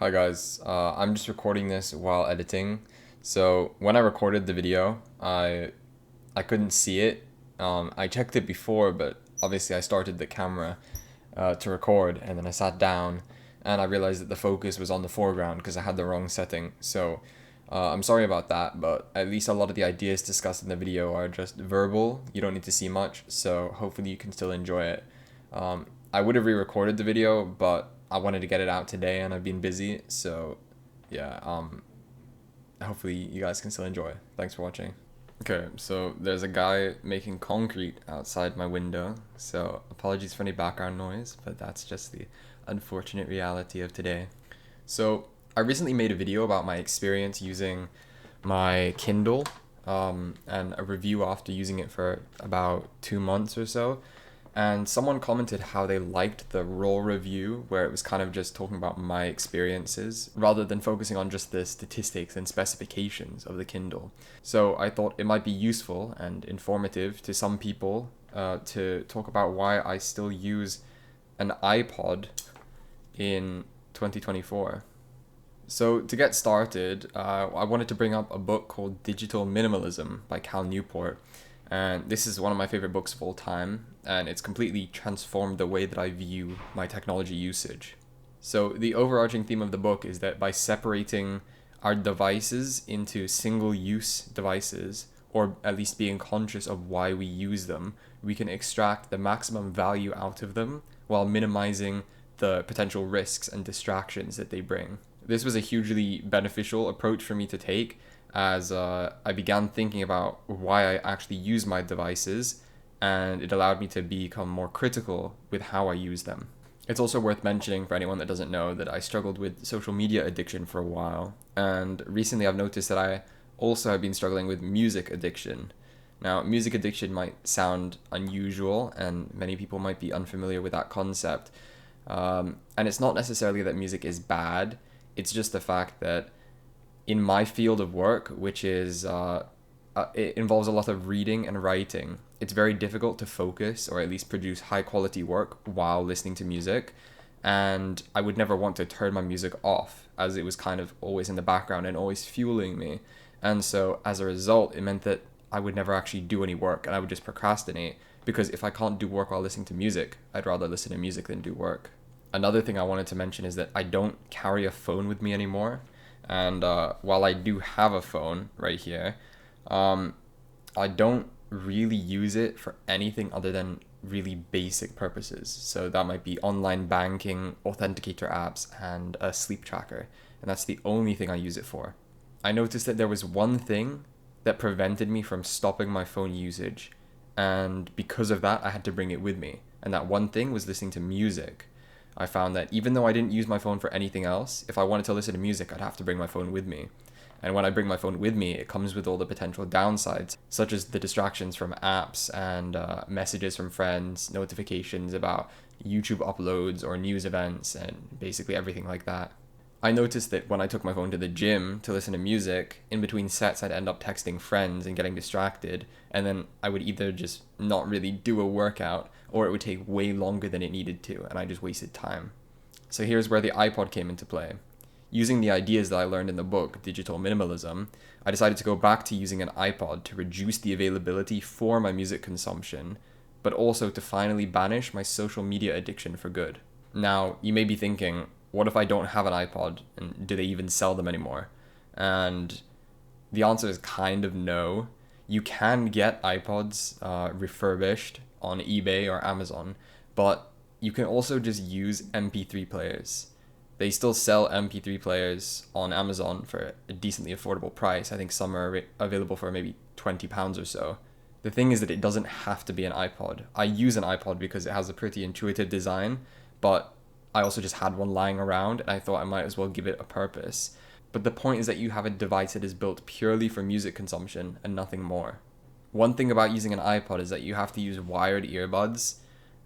Hi guys, I'm just recording this while editing. So when I recorded the video, I couldn't see it. I checked it before, but obviously I started the camera to record, and then I sat down, and I realized that the focus was on the foreground because I had the wrong setting. So I'm sorry about that, but at least a lot of the ideas discussed in the video are just verbal. You don't need to see much, so hopefully you can still enjoy it. I would have re-recorded the video, but I wanted to get it out today, and I've been busy. So, yeah. Hopefully you guys can still enjoy. Thanks for watching. Okay, so there's a guy making concrete outside my window. So apologies for any background noise, but that's just the unfortunate reality of today. So I recently made a video about my experience using my Kindle, and a review after using it for about 2 months or so. And someone commented how they liked the raw review, where it was kind of just talking about my experiences rather than focusing on just the statistics and specifications of the Kindle. So I thought it might be useful and informative to some people to talk about why I still use an iPod in 2024. So to get started, I wanted to bring up a book called Digital Minimalism by Cal Newport. And this is one of my favorite books of all time, and it's completely transformed the way that I view my technology usage. So the overarching theme of the book is that by separating our devices into single-use devices, or at least being conscious of why we use them, we can extract the maximum value out of them while minimizing the potential risks and distractions that they bring. This was a hugely beneficial approach for me to take as I began thinking about why I actually use my devices, and it allowed me to become more critical with how I use them. It's also worth mentioning for anyone that doesn't know that I struggled with social media addiction for a while, and recently I've noticed that I also have been struggling with music addiction. Now, music addiction might sound unusual, and many people might be unfamiliar with that concept. And it's not necessarily that music is bad, it's just the fact that in my field of work, which is it involves a lot of reading and writing, it's very difficult to focus or at least produce high quality work while listening to music. And I would never want to turn my music off, as it was kind of always in the background and always fueling me. And so as a result, it meant that I would never actually do any work, and I would just procrastinate, because if I can't do work while listening to music, I'd rather listen to music than do work. Another thing I wanted to mention is that I don't carry a phone with me anymore. And while I do have a phone right here, I don't really use it for anything other than really basic purposes. So that might be online banking, authenticator apps, and a sleep tracker. And that's the only thing I use it for. I noticed that there was one thing that prevented me from stopping my phone usage. And because of that, I had to bring it with me. And that one thing was listening to music. I found that even though I didn't use my phone for anything else, if I wanted to listen to music, I'd have to bring my phone with me. And when I bring my phone with me, it comes with all the potential downsides, such as the distractions from apps and messages from friends, notifications about YouTube uploads or news events, and basically everything like that. I noticed that when I took my phone to the gym to listen to music, in between sets I'd end up texting friends and getting distracted, and then I would either just not really do a workout, or it would take way longer than it needed to, and I just wasted time. So here's where the iPod came into play. Using the ideas that I learned in the book, Digital Minimalism, I decided to go back to using an iPod to reduce the availability for my music consumption, but also to finally banish my social media addiction for good. Now, you may be thinking, what if I don't have an iPod, and do they even sell them anymore? And the answer is kind of no. You can get iPods refurbished on eBay or Amazon, but you can also just use MP3 players. They still sell MP3 players on Amazon for a decently affordable price. I think some are available for maybe £20 or so. The thing is that it doesn't have to be an iPod. I use an iPod because it has a pretty intuitive design, but I also just had one lying around, and I thought I might as well give it a purpose. But the point is that you have a device that is built purely for music consumption and nothing more. One thing about using an iPod is that you have to use wired earbuds,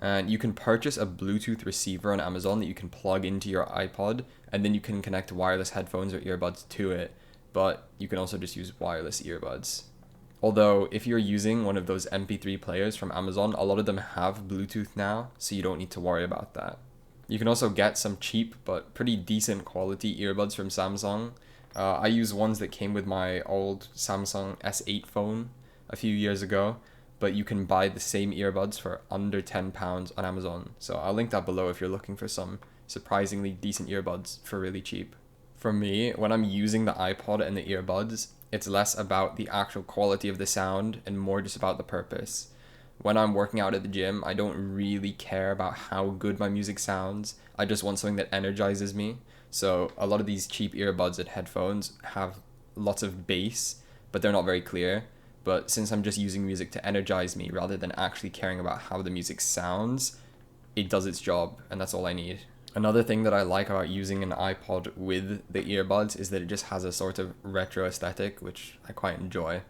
and you can purchase a Bluetooth receiver on Amazon that you can plug into your iPod, and then you can connect wireless headphones or earbuds to it, but you can also just use wireless earbuds. Although, if you're using one of those MP3 players from Amazon, a lot of them have Bluetooth now, so you don't need to worry about that. You can also get some cheap but pretty decent quality earbuds from Samsung. I use ones that came with my old Samsung S8 phone a few years ago, but you can buy the same earbuds for under £10 on Amazon. So I'll link that below if you're looking for some surprisingly decent earbuds for really cheap. For me, when I'm using the iPod and the earbuds, it's less about the actual quality of the sound and more just about the purpose. When I'm working out at the gym, I don't really care about how good my music sounds. I just want something that energizes me. So a lot of these cheap earbuds and headphones have lots of bass, but they're not very clear. But since I'm just using music to energize me rather than actually caring about how the music sounds, it does its job, and that's all I need. Another thing that I like about using an iPod with the earbuds is that it just has a sort of retro aesthetic, which I quite enjoy.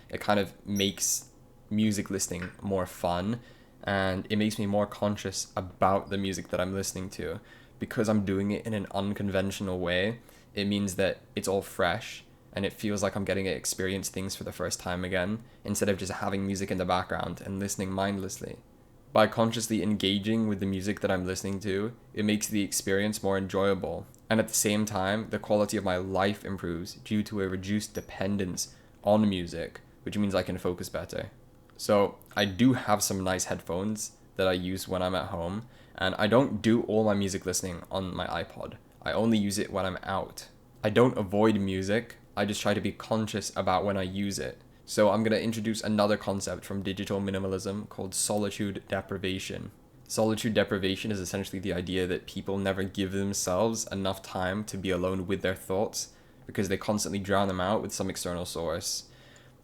It kind of makes music listening more fun, and it makes me more conscious about the music that I'm listening to. Because I'm doing it in an unconventional way, it means that it's all fresh and it feels like I'm getting to experience things for the first time again, instead of just having music in the background and listening mindlessly. By consciously engaging with the music that I'm listening to, it makes the experience more enjoyable, and at the same time, the quality of my life improves due to a reduced dependence on music, which means I can focus better. So I do have some nice headphones that I use when I'm at home, and I don't do all my music listening on my iPod. I only use it when I'm out. I don't avoid music, I just try to be conscious about when I use it. So I'm going to introduce another concept from digital minimalism called solitude deprivation. Solitude deprivation is essentially the idea that people never give themselves enough time to be alone with their thoughts because they constantly drown them out with some external source.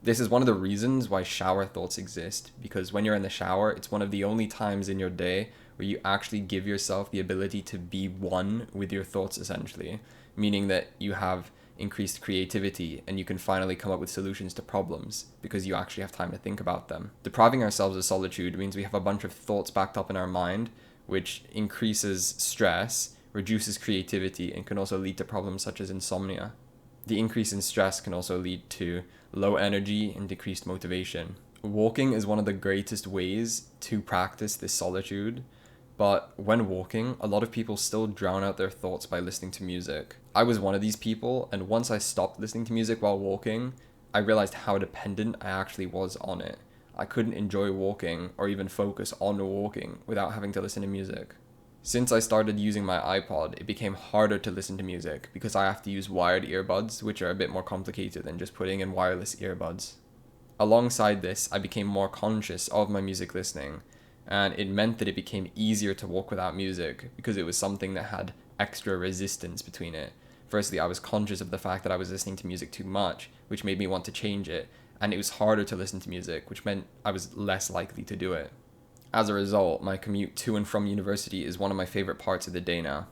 This is one of the reasons why shower thoughts exist, because when you're in the shower, it's one of the only times in your day where you actually give yourself the ability to be one with your thoughts, essentially, meaning that you have increased creativity and you can finally come up with solutions to problems because you actually have time to think about them. Depriving ourselves of solitude means we have a bunch of thoughts backed up in our mind, which increases stress, reduces creativity, and can also lead to problems such as insomnia. The increase in stress can also lead to low energy and decreased motivation. Walking is one of the greatest ways to practice this solitude, but when walking, a lot of people still drown out their thoughts by listening to music. I was one of these people, and once I stopped listening to music while walking, I realized how dependent I actually was on it. I couldn't enjoy walking or even focus on walking without having to listen to music. Since I started using my iPod, it became harder to listen to music because I have to use wired earbuds, which are a bit more complicated than just putting in wireless earbuds. Alongside this, I became more conscious of my music listening, and it meant that it became easier to walk without music because it was something that had extra resistance between it. Firstly, I was conscious of the fact that I was listening to music too much, which made me want to change it, and it was harder to listen to music, which meant I was less likely to do it. As a result, my commute to and from university is one of my favorite parts of the day now.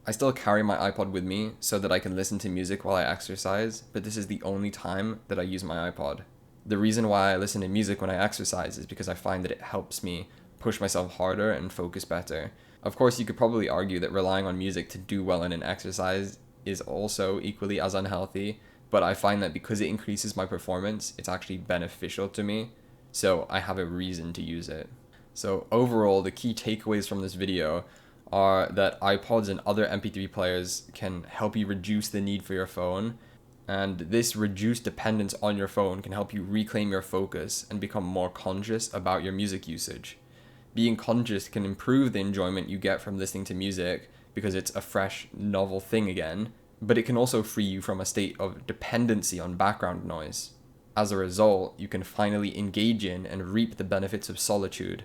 I still carry my iPod with me so that I can listen to music while I exercise, but this is the only time that I use my iPod. The reason why I listen to music when I exercise is because I find that it helps me push myself harder and focus better. Of course, you could probably argue that relying on music to do well in an exercise is also equally as unhealthy, but I find that because it increases my performance, it's actually beneficial to me, so I have a reason to use it. So overall, the key takeaways from this video are that iPods and other MP3 players can help you reduce the need for your phone, and this reduced dependence on your phone can help you reclaim your focus and become more conscious about your music usage. Being conscious can improve the enjoyment you get from listening to music because it's a fresh, novel thing again, but it can also free you from a state of dependency on background noise. As a result, you can finally engage in and reap the benefits of solitude.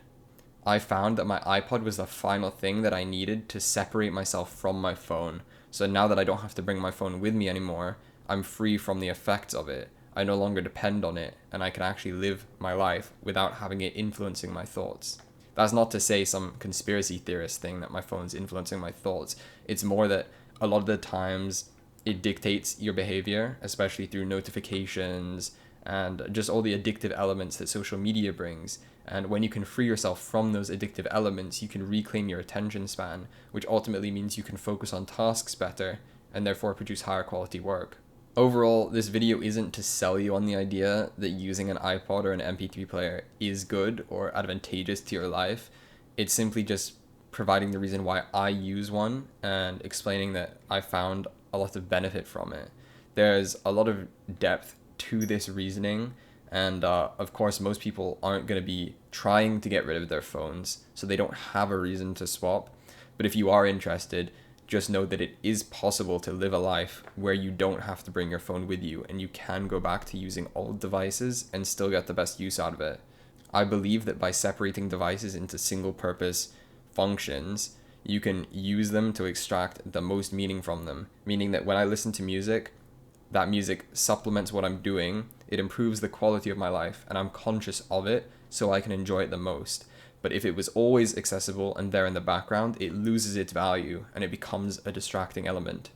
I found that my iPod was the final thing that I needed to separate myself from my phone. So now that I don't have to bring my phone with me anymore, I'm free from the effects of it. I no longer depend on it, and I can actually live my life without having it influencing my thoughts. That's not to say some conspiracy theorist thing that my phone's influencing my thoughts. It's more that a lot of the times it dictates your behavior, especially through notifications and just all the addictive elements that social media brings. And when you can free yourself from those addictive elements, you can reclaim your attention span, which ultimately means you can focus on tasks better and therefore produce higher quality work. Overall, this video isn't to sell you on the idea that using an iPod or an MP3 player is good or advantageous to your life. It's simply just providing the reason why I use one and explaining that I found a lot of benefit from it. There's a lot of depth to this reasoning, and of course most people aren't going to be trying to get rid of their phones, so they don't have a reason to swap. But if you are interested, just know that it is possible to live a life where you don't have to bring your phone with you, and you can go back to using old devices and still get the best use out of it. I believe that by separating devices into single purpose functions, you can use them to extract the most meaning from them. Meaning that when I listen to music, that music supplements what I'm doing, it improves the quality of my life, and I'm conscious of it so I can enjoy it the most. But if it was always accessible and there in the background, it loses its value and it becomes a distracting element.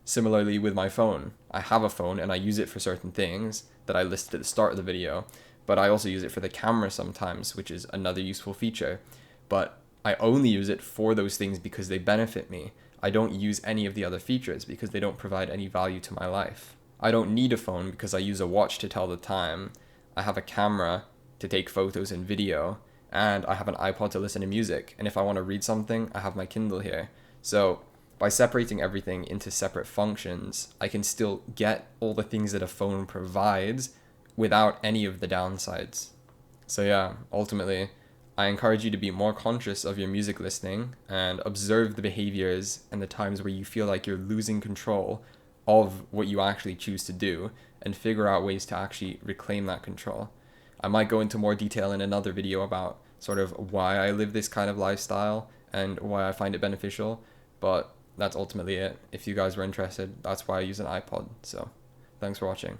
Similarly with my phone, I have a phone and I use it for certain things that I listed at the start of the video, but I also use it for the camera sometimes, which is another useful feature. But I only use it for those things because they benefit me. I don't use any of the other features because they don't provide any value to my life. I don't need a phone because I use a watch to tell the time. I have a camera to take photos and video, and I have an iPod to listen to music. And if I want to read something, I have my Kindle here. So by separating everything into separate functions, I can still get all the things that a phone provides without any of the downsides. So yeah, ultimately, I encourage you to be more conscious of your music listening and observe the behaviors and the times where you feel like you're losing control of what you actually choose to do, and figure out ways to actually reclaim that control. I might go into more detail in another video about sort of why I live this kind of lifestyle and why I find it beneficial, but that's ultimately it. If you guys were interested, that's why I use an iPod. So thanks for watching.